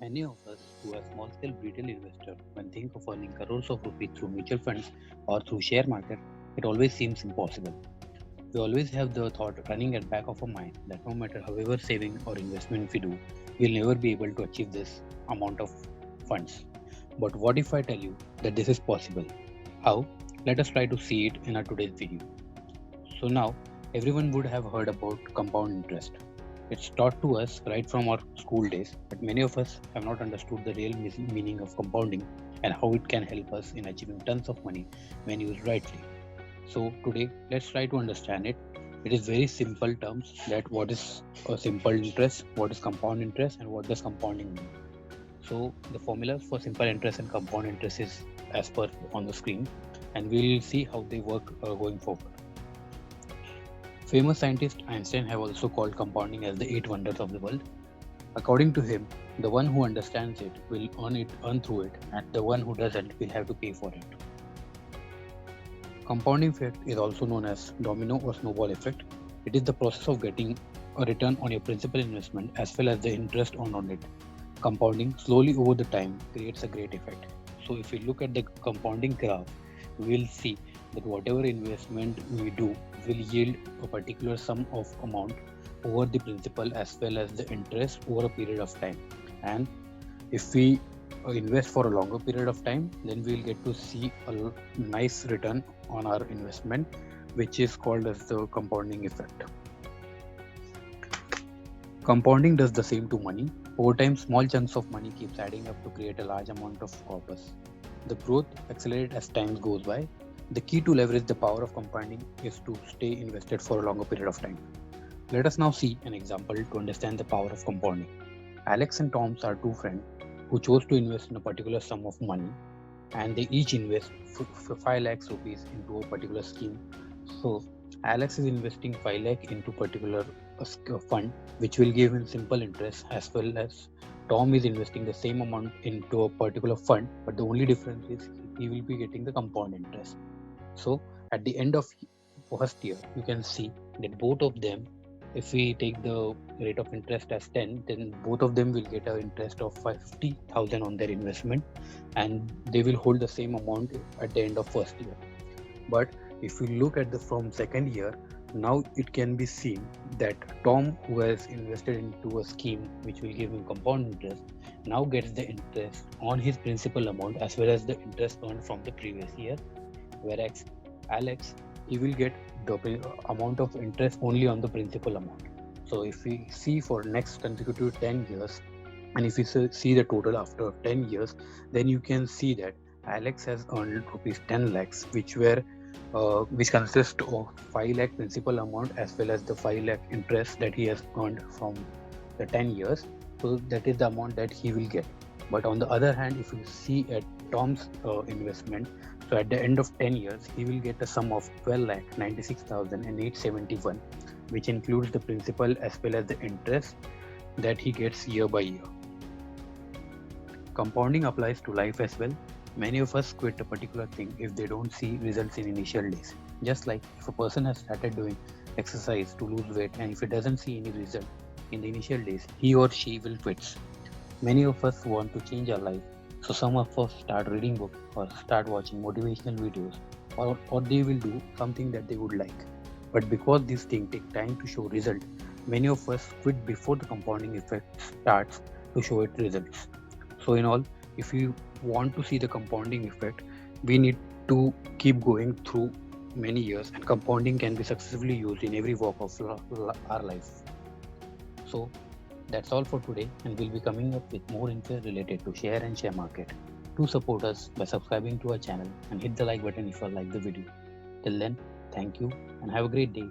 Many of us who are small scale retail investors, when think of earning crores of rupees through mutual funds or through share market, it always seems impossible. We always have the thought running at back of our mind that no matter however saving or investment we do, we'll never be able to achieve this amount of funds. But what if I tell you that this is possible? How? Let us try to see it in our today's video. So now, everyone would have heard about compound interest. It's taught to us right from our school days, but many of us have not understood the real meaning of compounding and how it can help us in achieving tons of money when used rightly. So today, let's try to understand it. It is very simple terms that what is a simple interest, what is compound interest, and what does compounding mean. So the formulas for simple interest and compound interest is as per on the screen, and we'll see how they work going forward. Famous scientist Einstein have also called compounding as the eight wonders of the world. According to him, the one who understands it will earn through it, and the one who doesn't will have to pay for it. Compounding effect is also known as domino or snowball effect. It is the process of getting a return on your principal investment as well as the interest earned on it. Compounding slowly over the time creates a great effect. So if we look at the compounding graph, we will see that whatever investment we do will yield a particular sum of amount over the principal as well as the interest over a period of time. And if we invest for a longer period of time, then we'll get to see a nice return on our investment, which is called as the compounding effect. Compounding does the same to money. Over time, small chunks of money keeps adding up to create a large amount of corpus. The growth accelerates as time goes by. The key to leverage the power of compounding is to stay invested for a longer period of time. Let us now see an example to understand the power of compounding. Alex and Tom are two friends who chose to invest in a particular sum of money, and they each invest 5 lakhs rupees into a particular scheme. So Alex is investing 5 lakh into particular fund which will give him simple interest, as well as Tom is investing the same amount into a particular fund, but the only difference is he will be getting the compound interest. So at the end of first year, you can see that both of them, if we take the rate of interest as 10, then both of them will get an interest of 50,000 on their investment, and they will hold the same amount at the end of first year. But if we look at the from second year, now it can be seen that Tom, who has invested into a scheme which will give him compound interest, now gets the interest on his principal amount as well as the interest earned from the previous year, whereas Alex, he will get the amount of interest only on the principal amount. So if we see for next consecutive 10 years, and if we see the total after 10 years, then you can see that Alex has earned rupees 10 lakhs, which consist of 5 lakh principal amount as well as the 5 lakh interest that he has earned from the 10 years. So that is the amount that he will get. But on the other hand, if you see at Tom's investment, so at the end of 10 years, he will get a sum of 12 lakh 96,871, which includes the principal as well as the interest that he gets year by year. Compounding applies to life as well. Many of us quit a particular thing if they don't see results in initial days. Just like if a person has started doing exercise to lose weight and if it doesn't see any result in the initial days, he or she will quit. Many of us want to change our life, so some of us start reading books or start watching motivational videos, or they will do something that they would like. But because these things take time to show result, many of us quit before the compounding effect starts to show its results. So in all, if you want to see the compounding effect, we need to keep going through many years, and compounding can be successfully used in every walk of our life. So that's all for today, and we'll be coming up with more info related to share and share market. Do support us by subscribing to our channel and hit the like button if you like the video. Till then, thank you and have a great day.